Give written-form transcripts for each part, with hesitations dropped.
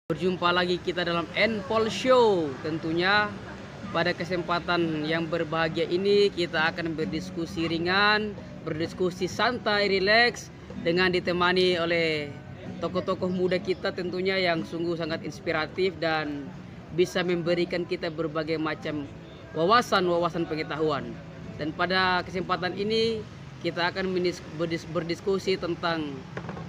Berjumpa lagi kita dalam Npol Show. Tentunya pada kesempatan yang berbahagia ini kita akan berdiskusi ringan, berdiskusi santai, rileks, dengan ditemani oleh tokoh-tokoh muda kita tentunya yang sungguh sangat inspiratif dan bisa memberikan kita berbagai macam wawasan pengetahuan. Dan pada kesempatan ini kita akan berdiskusi tentang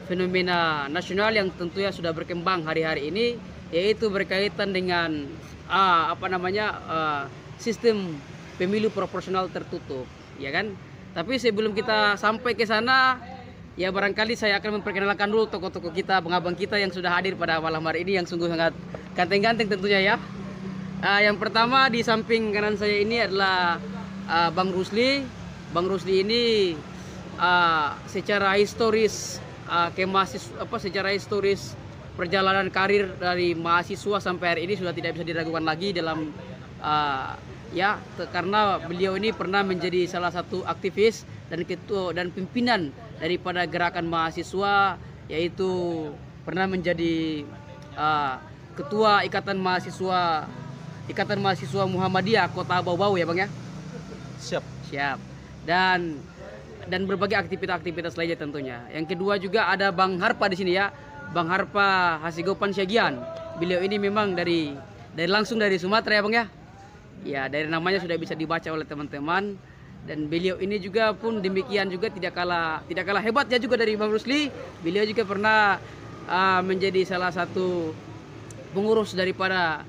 fenomena nasional yang tentunya sudah berkembang hari-hari ini, yaitu berkaitan dengan sistem pemilu proporsional tertutup, ya kan? Tapi sebelum kita sampai ke sana, ya barangkali saya akan memperkenalkan dulu tokoh-tokoh kita, abang-abang kita yang sudah hadir pada malam hari ini yang sungguh sangat ganteng-ganteng tentunya ya. Yang pertama di samping kanan saya ini adalah Bang Rusli. Bang Rusli ini secara historis secara historis perjalanan karir dari mahasiswa sampai hari ini sudah tidak bisa diragukan lagi dalam karena beliau ini pernah menjadi salah satu aktivis dan ketua dan pimpinan daripada gerakan mahasiswa, yaitu pernah menjadi ketua Ikatan Mahasiswa Muhammadiyah Kota Bau-Bau ya Bang ya. Siap. Dan berbagai aktivitas lainnya tentunya. Yang kedua juga ada Bang Harpa di sini ya. Bang Harpa Hasigopan Syagian. Beliau ini memang langsung dari Sumatera ya Bang ya. Ya, dari namanya sudah bisa dibaca oleh teman-teman. Dan beliau ini juga pun demikian juga tidak kalah hebatnya juga dari Bang Rusli. Beliau juga pernah menjadi salah satu pengurus daripada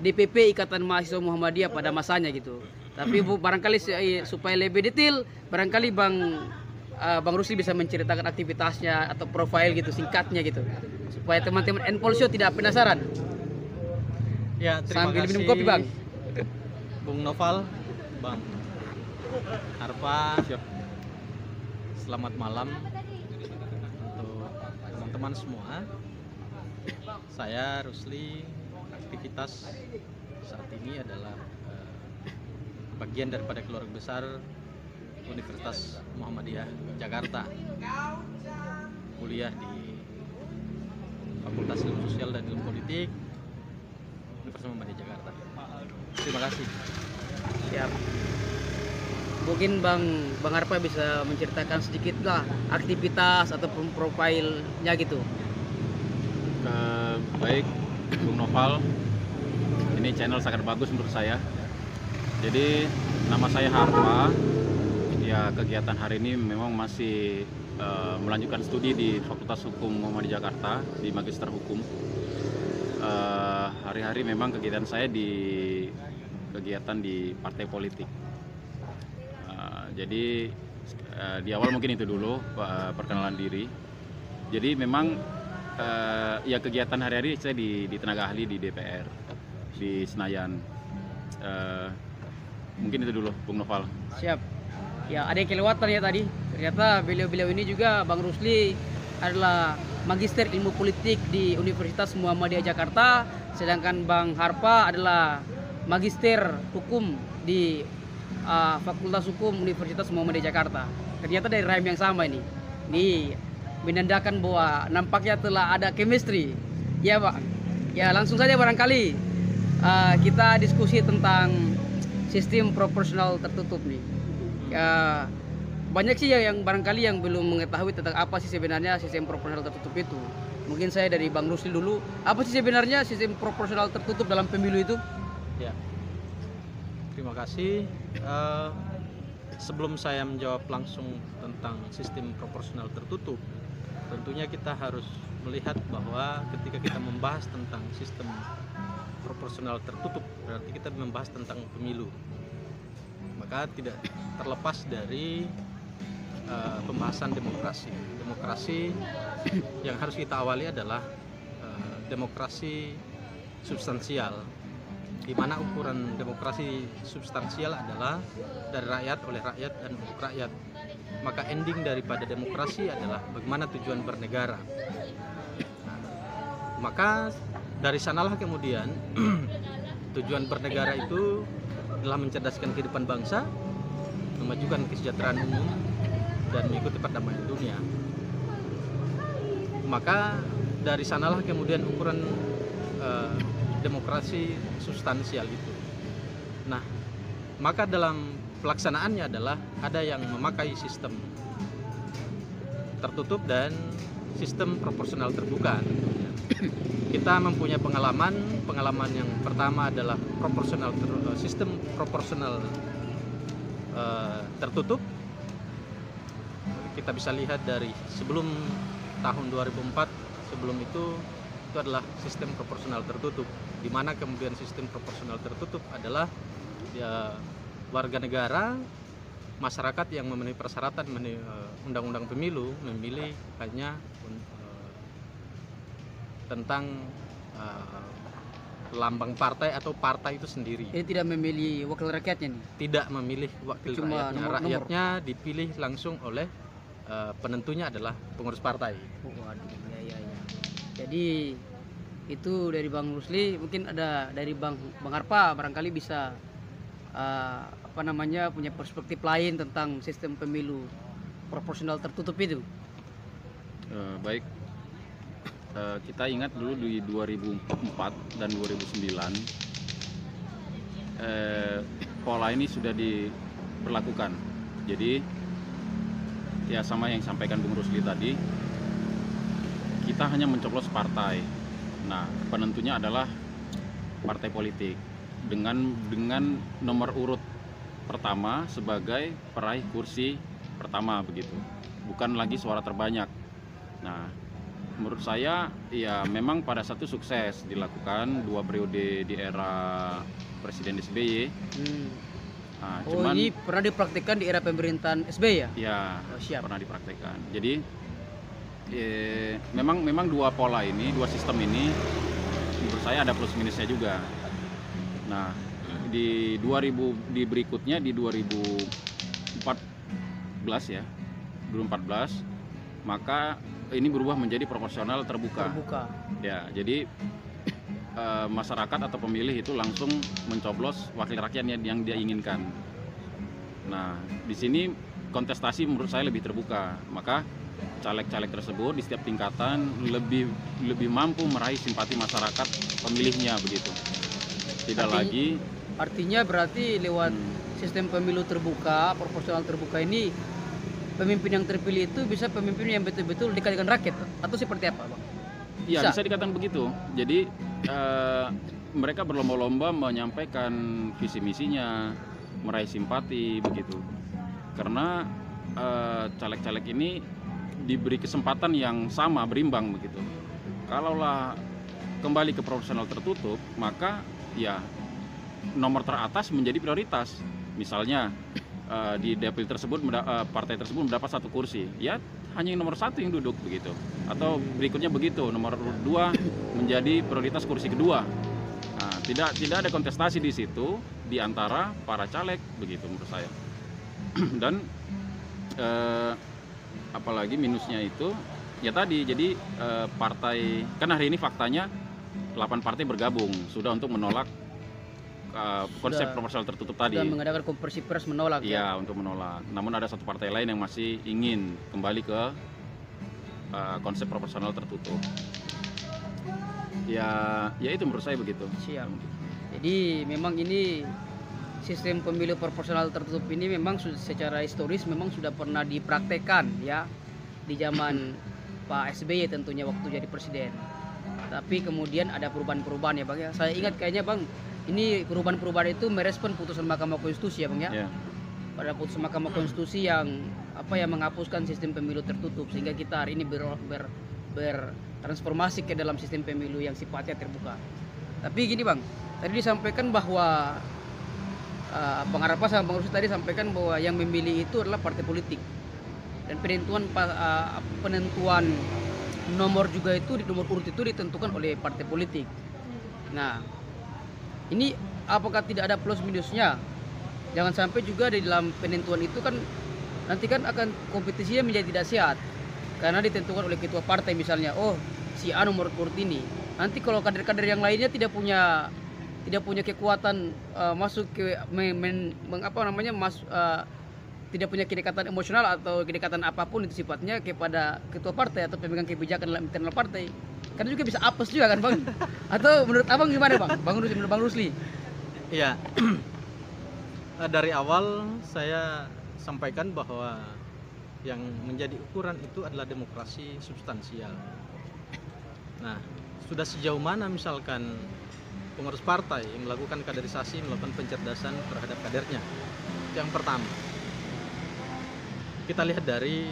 DPP Ikatan Mahasiswa Muhammadiyah pada masanya gitu. Tapi barangkali supaya lebih detail, barangkali Bang Rusli bisa menceritakan aktivitasnya atau profil gitu singkatnya gitu, supaya teman-teman Npol Show tidak penasaran. Ya, terima sambil kasih minum kopi Bang. Bung Noval, Bang Harpa. Siap. Selamat malam untuk teman-teman semua. Saya Rusli. Aktivitas saat ini adalah bagian daripada keluarga besar Universitas Muhammadiyah Jakarta, kuliah di Fakultas Ilmu Sosial dan Ilmu Politik Universitas Muhammadiyah Jakarta. Terima kasih. Siap. Mungkin Bang Harpa bisa menceritakan sedikit lah aktivitas ataupun profilnya gitu. Baik, Bung Noval, ini channel sangat bagus menurut saya. Jadi nama saya Harpa. Ya, kegiatan hari ini memang masih melanjutkan studi di Fakultas Hukum Muhammadiyah Jakarta di Magister Hukum. Hari-hari memang kegiatan saya kegiatan di partai politik. Jadi di awal mungkin itu dulu perkenalan diri. Jadi memang ya kegiatan hari-hari saya di tenaga ahli di DPR di Senayan. Mungkin itu dulu Bung Noval. Siap. Ya, ada yang kelewatan ya tadi. Ternyata beliau ini juga Bang Rusli adalah Magister Ilmu Politik di Universitas Muhammadiyah Jakarta, sedangkan Bang Harpa adalah Magister Hukum di Fakultas Hukum Universitas Muhammadiyah Jakarta. Ternyata dari rahim yang sama ini. Ini menandakan bahwa nampaknya telah ada chemistry. Ya, Pak. Ya, langsung saja barangkali kita diskusi tentang sistem proporsional tertutup nih. Ya, banyak sih yang barangkali yang belum mengetahui tentang apa sih sebenarnya sistem proporsional tertutup itu. Mungkin saya dari Bang Rusli dulu. Apa sih sebenarnya sistem proporsional tertutup dalam pemilu itu? Ya, terima kasih. Sebelum saya menjawab langsung tentang sistem proporsional tertutup, tentunya kita harus melihat bahwa ketika kita membahas tentang sistem proporsional tertutup, berarti kita membahas tentang pemilu. Maka tidak terlepas dari pembahasan demokrasi. Demokrasi yang harus kita awali adalah demokrasi substansial, di mana ukuran demokrasi substansial adalah dari rakyat, oleh rakyat, dan untuk rakyat. Maka ending daripada demokrasi adalah bagaimana tujuan bernegara. Maka dari sanalah kemudian tujuan bernegara itu adalah mencerdaskan kehidupan bangsa, memajukan kesejahteraan umum, dan mengikuti perdamaian dunia. Maka dari sanalah kemudian ukuran demokrasi substansial itu. Nah, maka dalam pelaksanaannya adalah ada yang memakai sistem tertutup dan sistem proporsional terbuka. Kita mempunyai pengalaman yang pertama adalah sistem proporsional tertutup. Kita bisa lihat dari sebelum tahun 2004, sebelum itu adalah sistem proporsional tertutup, di mana kemudian sistem proporsional tertutup adalah warga negara, masyarakat yang memenuhi persyaratan undang-undang pemilu memilih hanya tentang lambang partai atau partai itu sendiri. Jadi tidak memilih wakil rakyatnya nih? Tidak memilih wakil Cuma rakyatnya. nomor. Rakyatnya dipilih langsung oleh penentunya adalah pengurus partai. Waduh, ya. Jadi itu dari Bang Rusli, mungkin ada dari Bang Harpa barangkali bisa punya perspektif lain tentang sistem pemilu proporsional tertutup itu. Baik, kita ingat dulu di 2004 dan 2009 pola ini sudah diberlakukan. Jadi ya sama yang sampaikan Bung Rusli tadi, kita hanya mencoblos partai. Nah, penentunya adalah partai politik dengan nomor urut pertama sebagai peraih kursi pertama begitu, bukan lagi suara terbanyak. Nah, menurut saya ya memang pada satu sukses dilakukan 2 periode di era Presiden SBY. Nah, cuman ini pernah dipraktikkan di era pemerintahan SBY ya? Ya, siap. pernah dipraktikkan. Jadi memang dua pola ini, dua sistem ini menurut saya ada plus minusnya juga. Nah, di berikutnya di 2014 ya, 2014 maka ini berubah menjadi proporsional terbuka. Ya, jadi masyarakat atau pemilih itu langsung mencoblos wakil rakyatnya yang dia inginkan. Nah, di sini kontestasi menurut saya lebih terbuka, maka caleg-caleg tersebut di setiap tingkatan lebih mampu meraih simpati masyarakat pemilihnya begitu. Artinya berarti lewat sistem pemilu terbuka, proporsional terbuka ini, pemimpin yang terpilih itu bisa pemimpin yang betul-betul dekat dengan rakyat, atau seperti apa, Bang? Iya, bisa dikatakan begitu. Jadi mereka berlomba-lomba menyampaikan visi misinya, meraih simpati begitu. Karena caleg-caleg ini diberi kesempatan yang sama, berimbang begitu. Kalaulah kembali ke proporsional tertutup, maka ya nomor teratas menjadi prioritas. Misalnya di dapil tersebut partai tersebut mendapat 1 kursi, ya hanya yang nomor 1 yang duduk begitu. Atau berikutnya begitu, nomor 2 menjadi prioritas kursi kedua. Nah, tidak ada kontestasi di situ di antara para caleg begitu menurut saya. Dan apalagi minusnya itu ya tadi, jadi partai kan hari ini faktanya 8 partai bergabung sudah untuk menolak konsep proporsional tertutup tadi. Sudah mengadakan konversi pers menolak. Iya, untuk menolak. Namun ada 1 partai lain yang masih ingin kembali ke konsep proporsional tertutup. Ya itu menurut saya begitu. Siap. Jadi memang ini sistem pemilu proporsional tertutup ini memang secara historis memang sudah pernah dipraktekkan ya di zaman Pak SBY tentunya waktu jadi presiden. Tapi kemudian ada perubahan-perubahan ya Bang ya. Saya ingat kayaknya Bang, ini perubahan-perubahan itu merespon putusan Mahkamah Konstitusi ya Bang ya. Yeah. Pada putusan Mahkamah Konstitusi yang menghapuskan sistem pemilu tertutup, sehingga kita hari ini bertransformasi ke dalam sistem pemilu yang sifatnya terbuka. Tapi gini Bang, tadi disampaikan bahwa Bang Harpa sama Bang Rusli tadi sampaikan bahwa yang memilih itu adalah partai politik, dan penentuan nomor juga itu, nomor urut itu ditentukan oleh partai politik. Nah, ini apakah tidak ada plus minusnya? Jangan sampai juga di dalam penentuan itu kan nanti kan akan kompetisinya menjadi tidak sehat karena ditentukan oleh ketua partai misalnya, oh si A nomor urut ini. Nanti kalau kader-kader yang lainnya tidak punya kekuatan masuk ke tidak punya kedekatan emosional atau kedekatan apapun itu sifatnya kepada ketua partai atau pemegang kebijakan dalam internal partai. Kan juga bisa apes juga kan Bang? Atau menurut Abang gimana Bang? Menurut Bang Rusli? Iya. Dari awal saya sampaikan bahwa yang menjadi ukuran itu adalah demokrasi substansial. Nah, sudah sejauh mana misalkan pengurus partai melakukan kaderisasi, melakukan pencerdasan terhadap kadernya? Yang pertama, kita lihat dari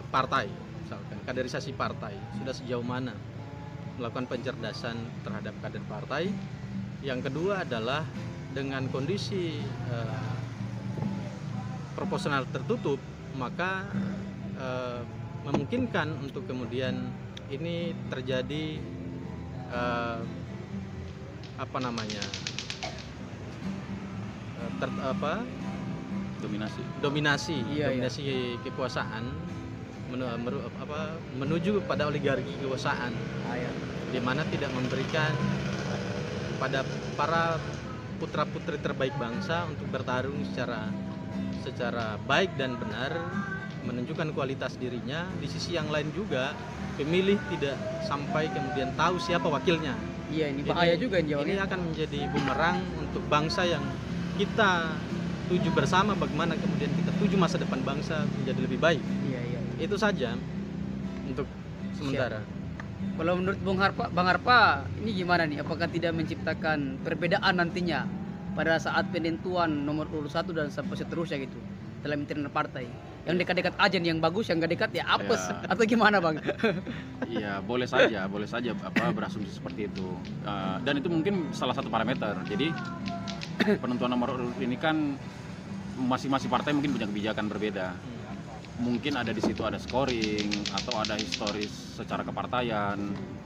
partai, misalkan kaderisasi partai sudah sejauh mana melakukan pencerdasan terhadap kader partai. Yang kedua adalah dengan kondisi proporsional tertutup, maka memungkinkan untuk kemudian ini terjadi dominasi kekuasaan menuju pada oligarki kekuasaan, di mana tidak memberikan pada para putra-putri terbaik bangsa untuk bertarung secara baik dan benar, menunjukkan kualitas dirinya. Di sisi yang lain juga pemilih tidak sampai kemudian tahu siapa wakilnya. Iya, ini bahaya juga ini akan menjadi bumerang untuk bangsa yang kita tuju bersama, bagaimana kemudian kita tuju masa depan bangsa menjadi lebih baik. Iya. Itu saja untuk sementara. Kalau menurut Bang Harpa, ini gimana nih? Apakah tidak menciptakan perbedaan nantinya pada saat penentuan nomor urut 1 dan sampai seterusnya gitu dalam internal partai? Yang dekat-dekat aja nih yang bagus, yang gak dekat ya apes atau gimana Bang? Iya, boleh saja berasumsi seperti itu. Dan itu mungkin salah satu parameter. Jadi penentuan nomor urut ini kan masing-masing partai mungkin punya kebijakan berbeda. Mungkin ada di situ ada scoring atau ada historis secara kepartaian.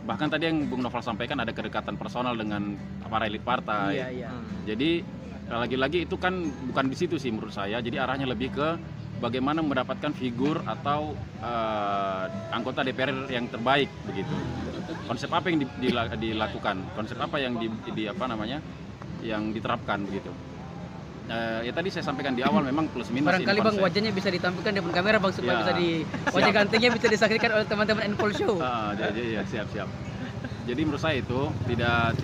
Bahkan tadi yang Bung Noval sampaikan ada kedekatan personal dengan para elit partai. Iya. Jadi lagi-lagi itu kan bukan di situ sih menurut saya. Jadi arahnya lebih ke bagaimana mendapatkan figur atau anggota DPR yang terbaik begitu. Konsep apa yang dilakukan? Konsep apa yang yang diterapkan begitu. Ya tadi saya sampaikan di awal memang plus minus. Barangkali Bang wajahnya bisa ditampilkan di depan kamera Bang supaya bisa wajah gantengnya bisa disaksikan oleh teman-teman Infol Show. Iya, siap. Jadi menurut saya itu tidak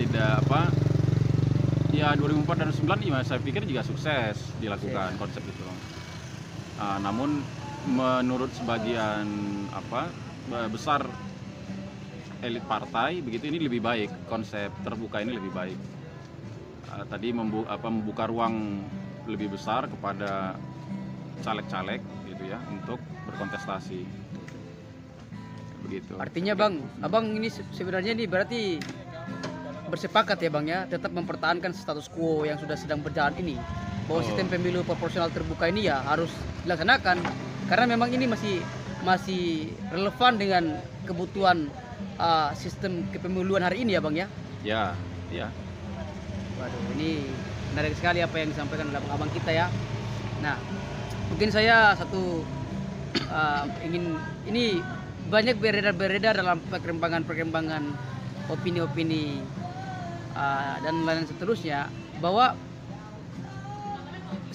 2004 dan 2009 saya pikir juga sukses dilakukan konsep itu. Namun menurut sebagian besar elit partai begitu ini lebih baik, konsep terbuka ini lebih baik. Tadi membuka ruang lebih besar kepada caleg-caleg gitu ya untuk berkontestasi begitu. Artinya Bang, Abang ini sebenarnya ini berarti bersepakat ya Bang ya, tetap mempertahankan status quo yang sudah sedang berjalan ini, bahwa sistem pemilu proporsional terbuka ini ya harus dilaksanakan karena memang ini masih relevan dengan kebutuhan sistem kepemiluan hari ini ya Bang ya. Ya. Waduh, ini menarik sekali apa yang disampaikan oleh abang kita ya. Nah, mungkin saya ingin ini banyak beredar dalam perkembangan opini-opini dan lain seterusnya bahwa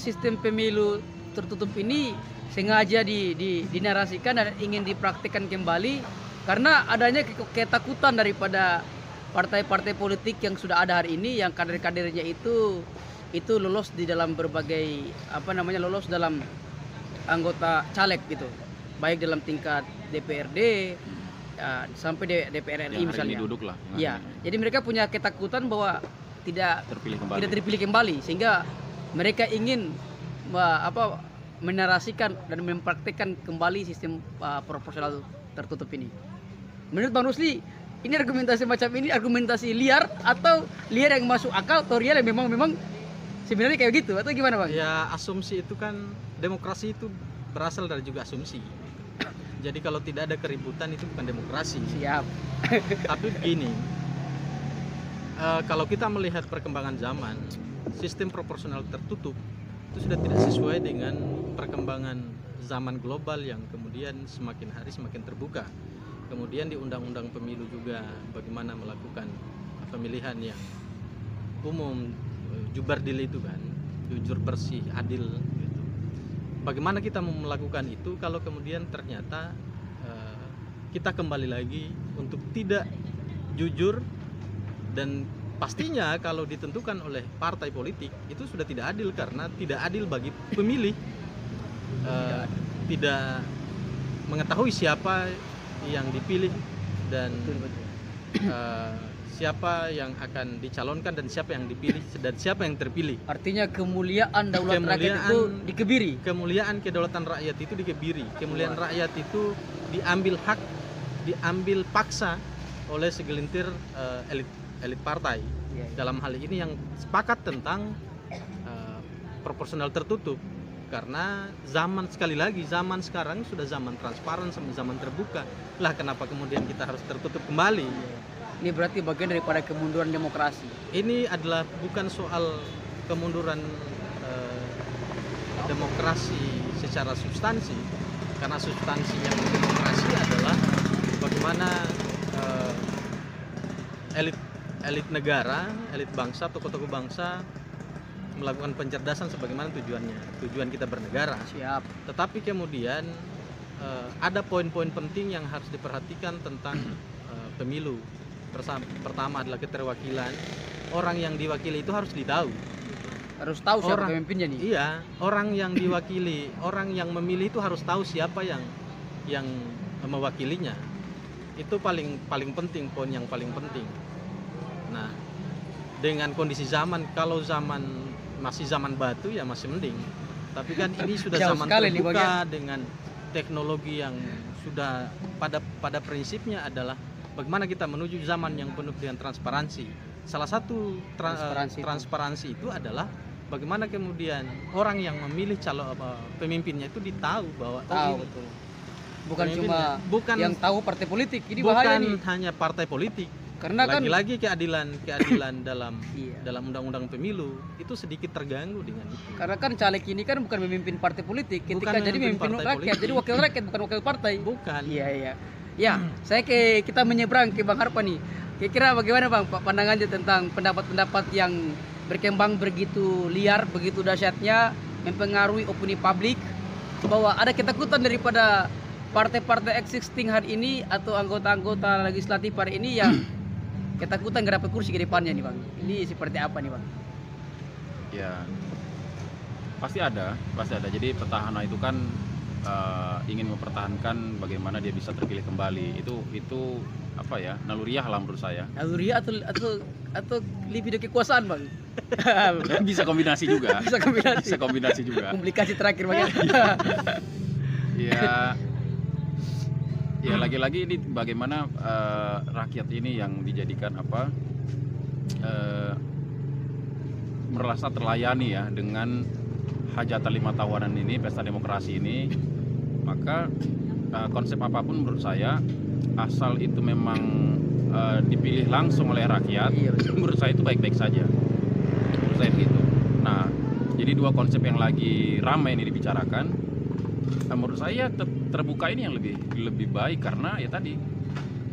sistem pemilu tertutup ini sengaja dinarasikan dan ingin dipraktikkan kembali karena adanya ketakutan daripada partai-partai politik yang sudah ada hari ini, yang kader-kadernya itu lolos di dalam berbagai lolos dalam anggota caleg gitu, baik dalam tingkat DPRD sampai DPR RI misalnya. Duduk lah. Ya, jadi mereka punya ketakutan bahwa tidak terpilih kembali sehingga mereka ingin menarasikan dan mempraktikkan kembali sistem proporsional tertutup ini. Menurut Bang Rusli, ini argumentasi macam ini argumentasi liar atau liar yang masuk akal atau real yang memang sebenarnya kayak gitu atau gimana Bang? Ya, asumsi itu kan, demokrasi itu berasal dari juga asumsi. Jadi kalau tidak ada keributan itu bukan demokrasi. Siap. Tapi begini, kalau kita melihat perkembangan zaman, sistem proporsional tertutup itu sudah tidak sesuai dengan perkembangan zaman global yang kemudian semakin hari semakin terbuka. Kemudian di undang-undang pemilu juga bagaimana melakukan pemilihan yang umum, jubardil itu kan, jujur, bersih, adil gitu. Bagaimana kita mau melakukan itu kalau kemudian ternyata kita kembali lagi untuk tidak jujur, dan pastinya kalau ditentukan oleh partai politik itu sudah tidak adil, karena tidak adil bagi pemilih. Tidak mengetahui siapa yang dipilih dan siapa yang akan dicalonkan dan siapa yang dipilih dan siapa yang terpilih. Artinya kemuliaan daulat rakyat itu dikebiri. Kemuliaan kedaulatan rakyat itu dikebiri. Kemuliaan rakyat itu diambil hak, diambil paksa oleh segelintir elit partai. Dalam hal ini yang sepakat tentang proporsional tertutup. Karena sekali lagi zaman sekarang sudah zaman transparan, zaman terbuka. Lah kenapa kemudian kita harus tertutup kembali? Ini berarti bagian daripada kemunduran demokrasi. Ini adalah bukan soal kemunduran demokrasi secara substansi, karena substansinya demokrasi adalah bagaimana elit negara, elit bangsa, tokoh-tokoh bangsa melakukan pencerdasan sebagaimana tujuan kita bernegara. Siap. Tetapi kemudian ada poin-poin penting yang harus diperhatikan tentang pemilu. Pertama adalah keterwakilan. Orang yang diwakili itu harus ditahu. Harus tahu siapa pemimpinnya nih. Iya, orang yang diwakili, orang yang memilih itu harus tahu siapa yang mewakilinya. Itu paling penting, poin yang paling penting. Nah, dengan kondisi zaman, kalau masih zaman batu ya masih mending. Tapi kan ini sudah zaman terbuka dengan teknologi yang sudah pada prinsipnya adalah bagaimana kita menuju zaman yang penuh dengan transparansi. Salah satu transparansi itu adalah bagaimana kemudian orang yang memilih calon pemimpinnya itu ditahu bahwa betul. Bukan yang tahu partai politik. Ini bahaya nih. Bukan hanya partai politik. Karena lagi-lagi keadilan dalam undang-undang pemilu itu sedikit terganggu dengan itu. Karena kan caleg ini kan bukan memimpin partai politik, ketika jadi memimpin rakyat, jadi wakil rakyat bukan wakil partai. Bukan. Iya. Ya, kita menyeberang ke Bang Harpa nih. Kira-kira bagaimana Bang pandangannya tentang pendapat-pendapat yang berkembang begitu liar, begitu dahsyatnya, mempengaruhi opini publik, bahwa ada ketakutan daripada partai-partai existing hari ini atau anggota-anggota legislatif hari ini yang ketakutan gak dapat kursi ke depannya nih Bang. Ini seperti apa nih Bang? Ya, pasti ada. Jadi petahana itu kan ingin mempertahankan bagaimana dia bisa terpilih kembali. Itu apa ya, naluriah lah menurut saya. Naluriah atau libido kekuasaan Bang? Bisa kombinasi juga. Bisa kombinasi juga. Komplikasi terakhir Bang. Ya lagi-lagi ini bagaimana rakyat ini yang dijadikan merasa terlayani ya dengan hajatan 5 tahunan ini, pesta demokrasi ini. Maka konsep apapun menurut saya, asal itu memang dipilih langsung oleh rakyat, menurut saya itu baik-baik saja. Menurut saya begitu. Nah, jadi dua konsep yang lagi ramai ini dibicarakan, menurut saya terbuka ini yang lebih baik, karena ya tadi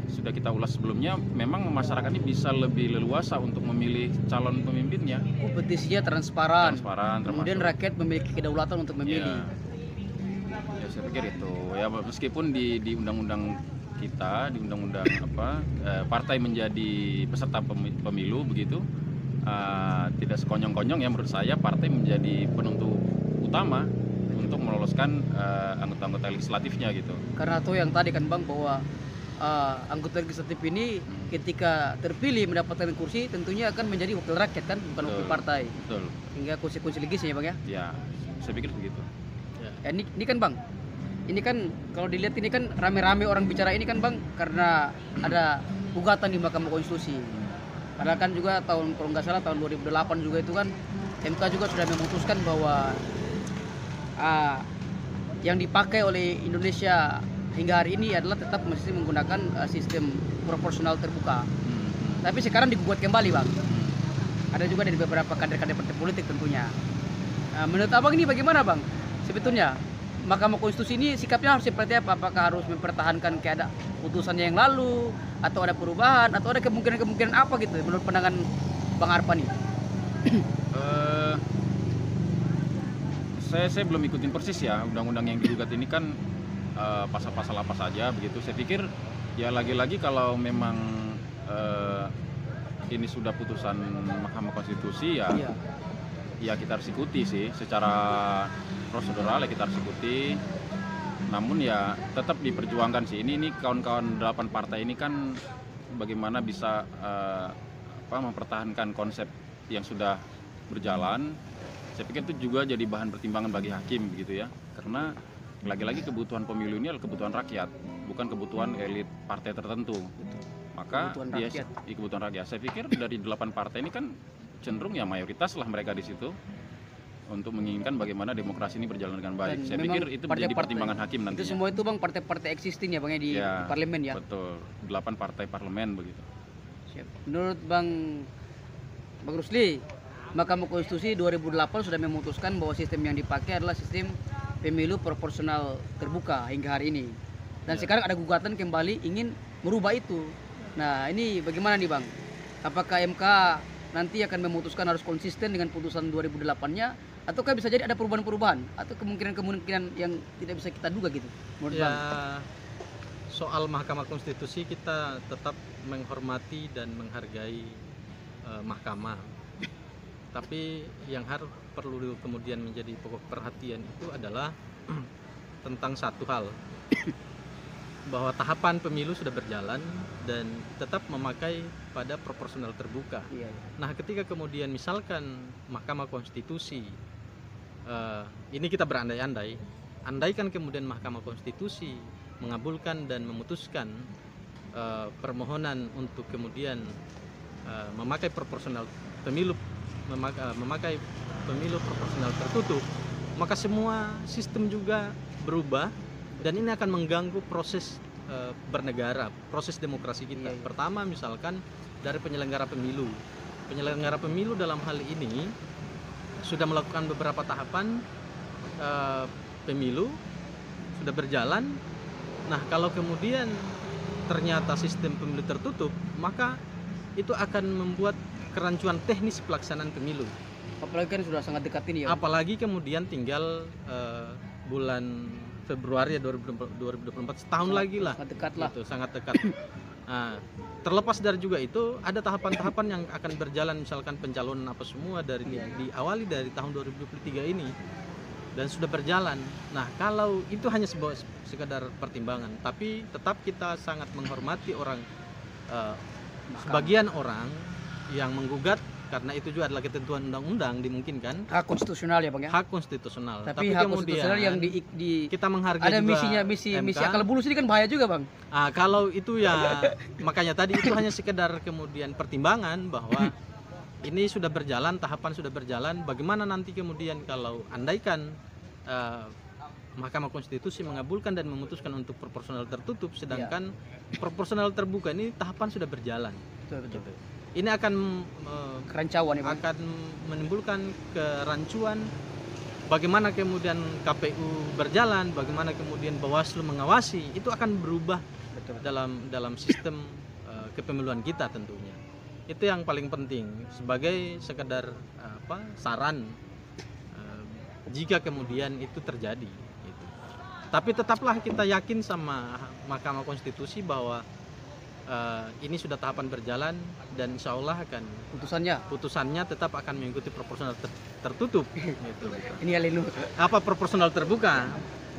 sudah kita ulas sebelumnya, memang masyarakat ini bisa lebih leluasa untuk memilih calon pemimpinnya. Kompetisinya transparan kemudian termasuk rakyat memiliki kedaulatan untuk memilih. Ya saya pikir itu ya, meskipun di undang-undang kita, di undang-undang partai menjadi peserta pemilu begitu, tidak sekonyong-konyong ya, menurut saya partai menjadi penentu utama untuk meloloskan anggota-anggota legislatifnya gitu. Karena tuh yang tadi kan Bang, bahwa anggota legislatif ini ketika terpilih mendapatkan kursi tentunya akan menjadi wakil rakyat kan, bukan wakil partai. Betul. Hingga kursi-kursi legisnya ya Bang ya. Ya, saya pikir begitu. Ya, ini kan Bang, ini kan kalau dilihat ini kan rame-rame orang bicara ini kan Bang, karena ada gugatan di Mahkamah Konstitusi. Padahal kan juga kalau nggak salah tahun 2008 juga itu kan MK juga sudah memutuskan bahwa yang dipakai oleh Indonesia hingga hari ini adalah tetap mesti menggunakan sistem proporsional terbuka. Tapi sekarang digugat kembali Bang. Ada juga dari beberapa kader-kader partai politik tentunya. Menurut Abang ini bagaimana Bang? Sebetulnya Mahkamah Konstitusi ini sikapnya harus seperti apa? Apakah harus mempertahankan keadaan putusannya yang lalu, atau ada perubahan, atau ada kemungkinan-kemungkinan apa gitu menurut pandangan Bang Harpa nih? Saya belum ikutin persis ya undang-undang yang digugat ini kan, pasal-pasal apa saja begitu. Saya pikir ya lagi-lagi kalau memang ini sudah putusan Mahkamah Konstitusi ya, Iya. ya kita harus ikuti sih secara prosedural ya kita harus ikuti. Namun ya tetap diperjuangkan sih. Ini kawan-kawan 8 partai ini kan bagaimana bisa mempertahankan konsep yang sudah berjalan. Saya pikir itu juga jadi bahan pertimbangan bagi hakim begitu ya. Karena lagi-lagi kebutuhan pemilu ini adalah kebutuhan rakyat, bukan kebutuhan elit partai tertentu. Maka Kebutuhan dia rakyat. kebutuhan rakyat. Saya pikir dari 8 partai ini kan cenderung ya mayoritas lah mereka di situ untuk menginginkan bagaimana demokrasi ini berjalan dengan baik. Dan Saya memang pikir itu menjadi partai-partai pertimbangan hakim nantinya. Itu semua itu Bang partai-partai existing ya Bang ya di parlemen ya. Betul, 8 partai parlemen begitu. Siap. Menurut Bang Rusli, Mahkamah Konstitusi 2008 sudah memutuskan bahwa sistem yang dipakai adalah sistem pemilu proporsional terbuka hingga hari ini. Dan sekarang ada gugatan kembali ingin merubah itu. Nah, ini bagaimana nih Bang? Apakah MK nanti akan memutuskan harus konsisten dengan putusan 2008-nya, ataukah bisa jadi ada perubahan-perubahan atau kemungkinan-kemungkinan yang tidak bisa kita duga gitu? Menurut Ya, Bang? soal Mahkamah Konstitusi kita tetap menghormati dan menghargai mahkamah. Tapi yang perlu kemudian menjadi pokok perhatian itu adalah tentang satu hal, bahwa tahapan pemilu sudah berjalan dan tetap memakai pada proporsional terbuka. Iya. Nah, ketika kemudian misalkan Mahkamah Konstitusi, ini kita berandai-andai, andaikan kemudian Mahkamah Konstitusi mengabulkan dan memutuskan permohonan untuk kemudian memakai proporsional pemilu, memakai pemilu proporsional tertutup, maka semua sistem juga berubah dan ini akan mengganggu proses bernegara, proses demokrasi kita. Iya. Pertama misalkan dari penyelenggara pemilu. Penyelenggara pemilu dalam hal ini sudah melakukan beberapa tahapan pemilu, sudah berjalan. Nah, kalau kemudian ternyata sistem pemilu tertutup, maka itu akan membuat kerancuan teknis pelaksanaan pemilu. Apalagi kan sudah sangat dekat ini ya. Apalagi kemudian tinggal bulan Februari 2024, setahun lagi lah. Sangat dekat lah. Gitu, sangat dekat. Nah, terlepas dari juga itu ada tahapan-tahapan yang akan berjalan, misalkan pencalonan apa semua dari diawali dari tahun 2023 ini dan sudah berjalan. Nah, kalau itu hanya sekadar pertimbangan, tapi tetap kita sangat menghormati orang sebagian orang yang menggugat karena itu juga adalah ketentuan undang-undang dimungkinkan. Hak konstitusional ya Bang ya. Hak konstitusional. Tapi hak kemudian konstitusional yang kita menghargai ada juga misi MK. akal bulus ini kan bahaya juga Bang. Kalau itu ya makanya tadi itu hanya sekedar kemudian pertimbangan bahwa ini sudah berjalan, tahapan sudah berjalan. Bagaimana nanti kemudian kalau andaikan Mahkamah Konstitusi mengabulkan dan memutuskan untuk proporsional tertutup, sedangkan proporsional terbuka ini tahapan sudah berjalan. Betul. Gitu. Ini akan Kerancuan ya Bang. akan menimbulkan kerancuan. Bagaimana kemudian KPU berjalan, bagaimana kemudian Bawaslu mengawasi, itu akan berubah dalam sistem kepemiluan kita tentunya. Itu yang paling penting sebagai sekedar saran jika kemudian itu terjadi gitu. Tapi tetaplah kita yakin sama Mahkamah Konstitusi bahwa ini sudah tahapan berjalan dan insya Allah akan putusannya tetap akan mengikuti proporsional tertutup gitu. Ini Alinu. Apa proporsional terbuka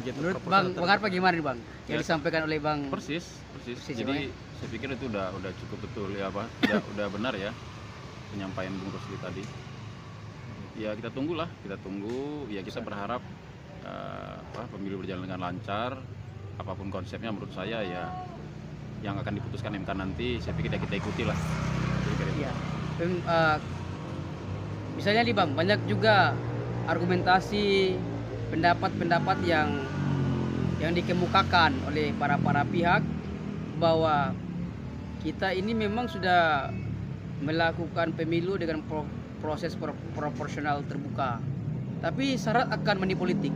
gitu. Menurut Bang Harpa gimana nih Bang yang Ya. disampaikan oleh Bang? Persis. Persis, Jadi saya pikir itu udah cukup betul ya udah benar ya penyampaian Bung Rusli tadi. Ya kita tunggu ya kita berharap pemilu berjalan dengan lancar, apapun konsepnya menurut saya ya yang akan diputuskan MK nanti saya pikir ya kita ikuti lah. Iya. Misalnya nih Bang, banyak juga argumentasi pendapat-pendapat yang dikemukakan oleh para pihak bahwa kita ini memang sudah melakukan pemilu dengan proses proporsional terbuka, tapi syarat akan money politik.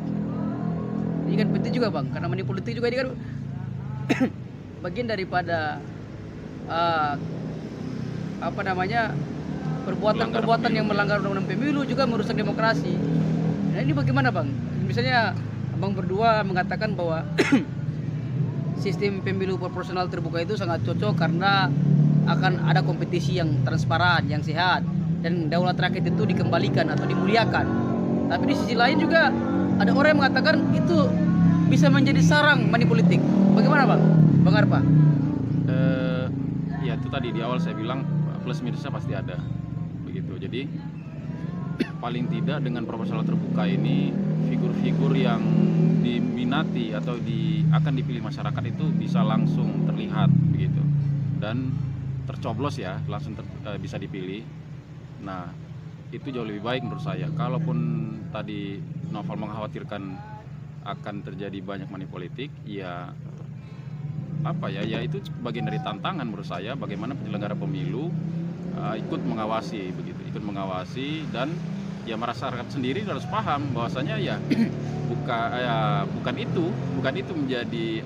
Ini kan penting juga Bang, karena money politik juga ini kan bagian daripada perbuatan yang melanggar undang-undang pemilu, juga merusak demokrasi. Nah ini bagaimana Bang? Misalnya Abang berdua mengatakan bahwa sistem pemilu proporsional terbuka itu sangat cocok karena akan ada kompetisi yang transparan, yang sehat, dan daulat rakyat itu dikembalikan atau dimuliakan. Tapi di sisi lain juga ada orang yang mengatakan itu bisa menjadi sarang money politik. Bagaimana Bang Harpa? Ya itu tadi di awal saya bilang plus minusnya pasti ada begitu. Jadi paling tidak dengan proporsional terbuka ini figur-figur yang diminati atau akan dipilih masyarakat itu bisa langsung terlihat begitu dan tercoblos ya, langsung bisa dipilih. Nah itu jauh lebih baik menurut saya. Kalaupun tadi Noval mengkhawatirkan akan terjadi banyak money politik, ya apa ya itu bagian dari tantangan menurut saya, bagaimana penyelenggara pemilu ikut mengawasi begitu, ikut mengawasi, dan ya masyarakat sendiri harus paham bahwasanya ya bukan itu menjadi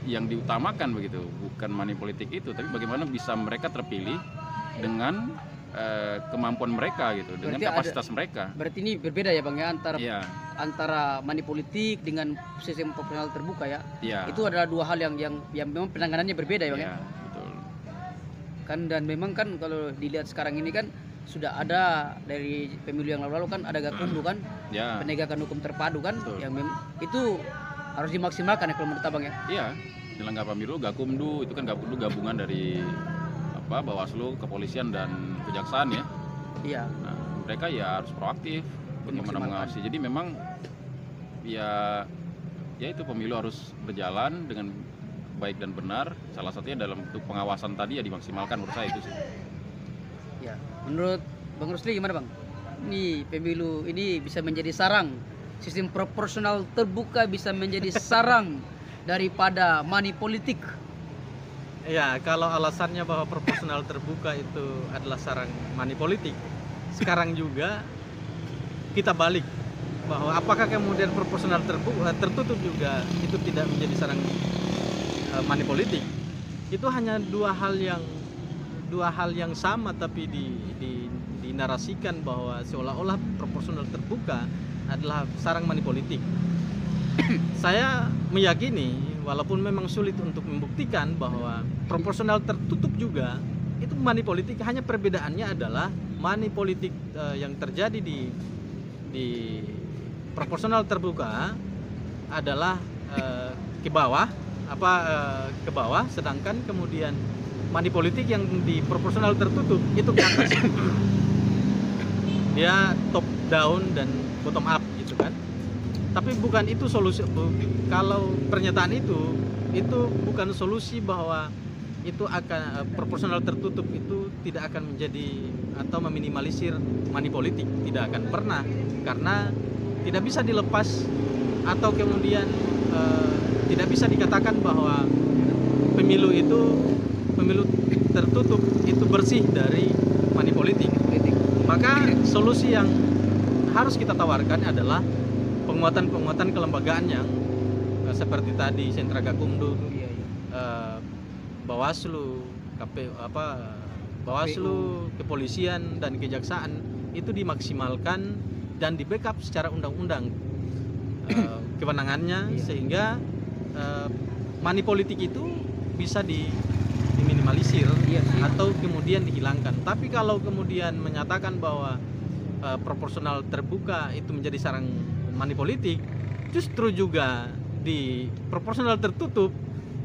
yang diutamakan begitu, bukan money politik itu, tapi bagaimana bisa mereka terpilih dengan kemampuan mereka gitu, dengan kapasitas mereka. Berarti ini berbeda ya Bang ya antara money politik dengan sistem proporsional terbuka ya. Itu adalah dua hal yang memang penanganannya berbeda ya Bang ya. Betul. Kan dan memang kan kalau dilihat sekarang ini kan sudah ada dari pemilu yang lalu kan ada Gakumdu kan, penegakan hukum terpadu kan, yang itu harus dimaksimalkan ya kalau menurut Abang ya. Iya, penyelenggara pemilu Gakumdu itu kan gabungan dari Bawaslu, kepolisian dan kejaksaan ya. Iya. Nah, mereka ya harus proaktif bagaimana mengawasi. Jadi memang ya itu pemilu harus berjalan dengan baik dan benar. Salah satunya dalam bentuk pengawasan tadi ya dimaksimalkan menurut saya itu sih. Ya, menurut Bang Rusli gimana Bang? Ini pemilu ini bisa menjadi sarang, sistem proporsional terbuka bisa menjadi sarang daripada money politik. Ya, kalau alasannya bahwa proporsional terbuka itu adalah sarang money politik, sekarang juga kita balik bahwa apakah kemudian proporsional tertutup juga itu tidak menjadi sarang money politik. Itu hanya dua hal yang sama, tapi dinarasikan bahwa seolah-olah proporsional terbuka adalah sarang money politik. Saya meyakini walaupun memang sulit untuk membuktikan bahwa proporsional tertutup juga itu money politik, hanya perbedaannya adalah money politik yang terjadi di proporsional terbuka adalah ke bawah, sedangkan kemudian money politik yang di proporsional tertutup itu ke atas. Dia top down dan bottom up gitu kan. Tapi bukan itu solusi. Kalau pernyataan itu bukan solusi bahwa itu akan proporsional tertutup itu tidak akan menjadi atau meminimalisir money politik, tidak akan pernah, karena tidak bisa dilepas atau kemudian tidak bisa dikatakan bahwa pemilu tertutup itu bersih dari money politik. Maka solusi yang harus kita tawarkan adalah penguatan kelembagaan yang seperti tadi sentra Gakumdu, Bawaslu, Bawaslu, kepolisian dan kejaksaan itu dimaksimalkan dan di backup secara undang-undang kewenangannya, sehingga money politik itu bisa diminimalisir atau kemudian dihilangkan. Tapi kalau kemudian menyatakan bahwa proporsional terbuka itu menjadi sarang money politik, justru juga di proporsional tertutup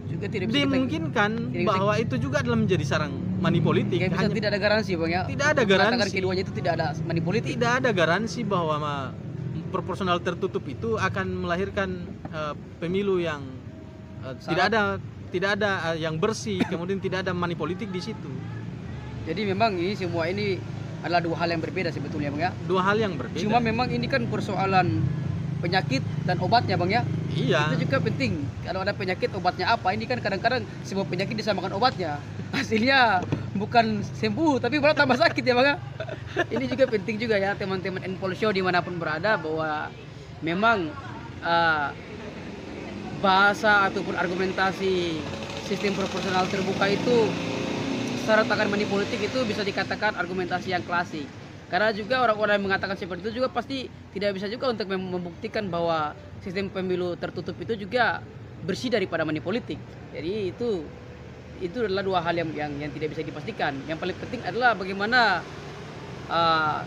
juga dimungkinkan bahwa itu juga adalah menjadi sarang money politik. Tidak ada garansi Bang ya. Tidak ada garansi. Keduanya itu tidak ada money politik. Tidak ada garansi bahwa proporsional tertutup itu akan melahirkan pemilu yang tidak ada yang bersih, kemudian tidak ada money politik di situ. Jadi memang semua ini adalah dua hal yang berbeda sebetulnya Bang ya. Dua hal yang berbeda. Cuma memang ini kan persoalan penyakit dan obatnya Bang ya. Iya. Itu juga penting. Kalau ada penyakit obatnya apa? Ini kan kadang-kadang semua penyakit disamakan obatnya. Hasilnya bukan sembuh tapi malah tambah sakit ya Bang ya. Ini juga penting juga ya teman-teman Endpol Show dimanapun berada, bahwa memang bahasa ataupun argumentasi sistem proporsional terbuka itu syarat akan money politik itu bisa dikatakan argumentasi yang klasik. Karena juga orang-orang yang mengatakan seperti itu juga pasti tidak bisa juga untuk membuktikan bahwa sistem pemilu tertutup itu juga bersih daripada money politik. Jadi itu adalah dua hal yang tidak bisa dipastikan. Yang paling penting adalah bagaimana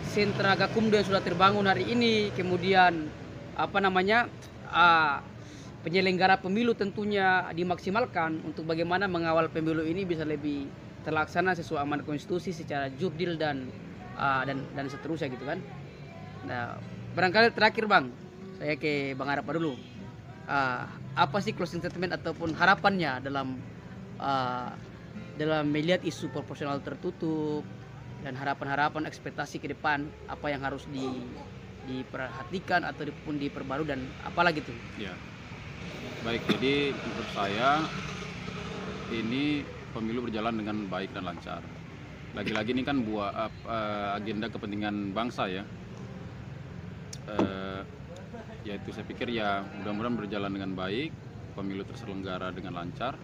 sentra Gakumdu yang sudah terbangun hari ini, kemudian penyelenggara pemilu tentunya dimaksimalkan untuk bagaimana mengawal pemilu ini bisa lebih terlaksana sesuai amanat konstitusi secara jurdil dan seterusnya gitu kan. Nah, barangkali terakhir Bang, saya ke Bang Harapa dulu. Apa sih closing statement ataupun harapannya dalam melihat isu proporsional tertutup dan harapan-harapan ekspektasi ke depan, apa yang harus diperhatikan ataupun diperbarui dan apalagi tuh? Ya. Baik, jadi menurut saya ini pemilu berjalan dengan baik dan lancar. Lagi-lagi ini kan agenda kepentingan bangsa ya. Yaitu saya pikir ya mudah-mudahan berjalan dengan baik, pemilu terselenggara dengan lancar.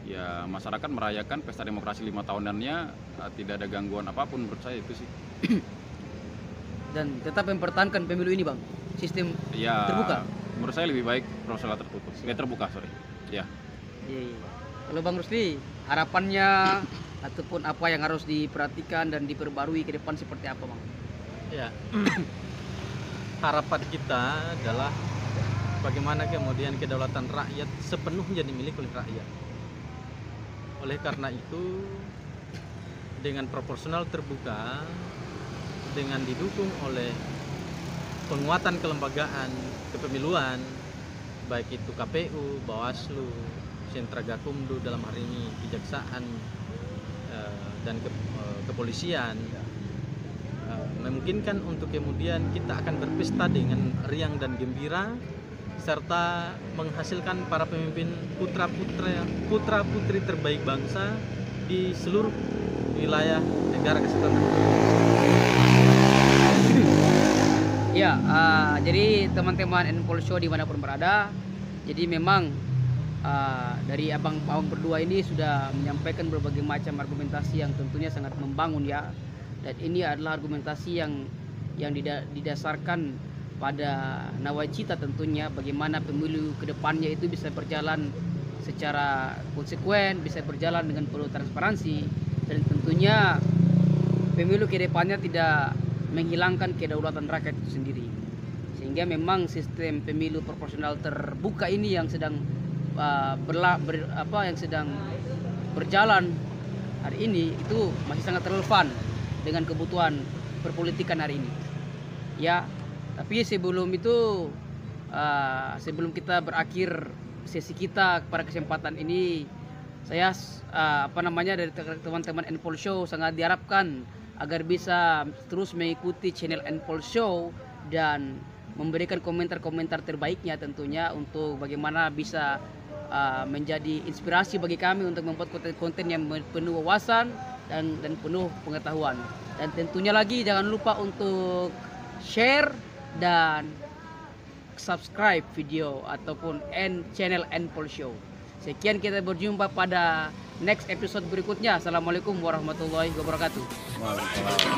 Ya masyarakat merayakan pesta demokrasi 5 tahunannya tidak ada gangguan apapun, menurut saya itu sih. Dan tetap mempertahankan pemilu ini Bang, sistem ya, terbuka. Menurut saya lebih baik proporsional tertutup, terbuka sorry. Ya. Iya. Kalau Bang Rusli, harapannya ataupun apa yang harus diperhatikan dan diperbarui ke depan seperti apa Bang? Ya. Harapan kita adalah bagaimana kemudian kedaulatan rakyat sepenuhnya dimiliki oleh rakyat. Oleh karena itu, dengan proporsional terbuka, dengan didukung oleh penguatan kelembagaan kepemiluan, baik itu KPU, Bawaslu, sentra Gakumdu dalam hari ini, kejaksaan dan kepolisian, memungkinkan untuk kemudian kita akan berpesta dengan riang dan gembira serta menghasilkan para pemimpin putra-putri terbaik bangsa di seluruh wilayah negara kesatuan Republik. Ya, jadi teman-teman N-Pol Show dimanapun berada, jadi memang dari abang berdua ini sudah menyampaikan berbagai macam argumentasi yang tentunya sangat membangun ya. Dan ini adalah argumentasi yang didasarkan pada nawacita tentunya, bagaimana pemilu kedepannya itu bisa berjalan secara konsekuen, bisa berjalan dengan penuh transparansi, dan tentunya pemilu kedepannya tidak menghilangkan kedaulatan rakyat itu sendiri. Sehingga memang sistem pemilu proporsional terbuka ini yang sedang berjalan hari ini itu masih sangat relevan dengan kebutuhan perpolitikan hari ini. Ya, tapi sebelum itu, sebelum kita berakhir sesi kita pada kesempatan ini, saya dari teman-teman N-Pol Show sangat diharapkan agar bisa terus mengikuti channel N-Pol Show dan memberikan komentar-komentar terbaiknya tentunya untuk bagaimana bisa menjadi inspirasi bagi kami untuk membuat konten-konten yang penuh wawasan dan penuh pengetahuan. Dan tentunya lagi jangan lupa untuk share dan subscribe video ataupun channel N-Pol Show. Sekian, kita berjumpa pada next episode berikutnya. Assalamualaikum warahmatullahi wabarakatuh. Waalaikumsalam.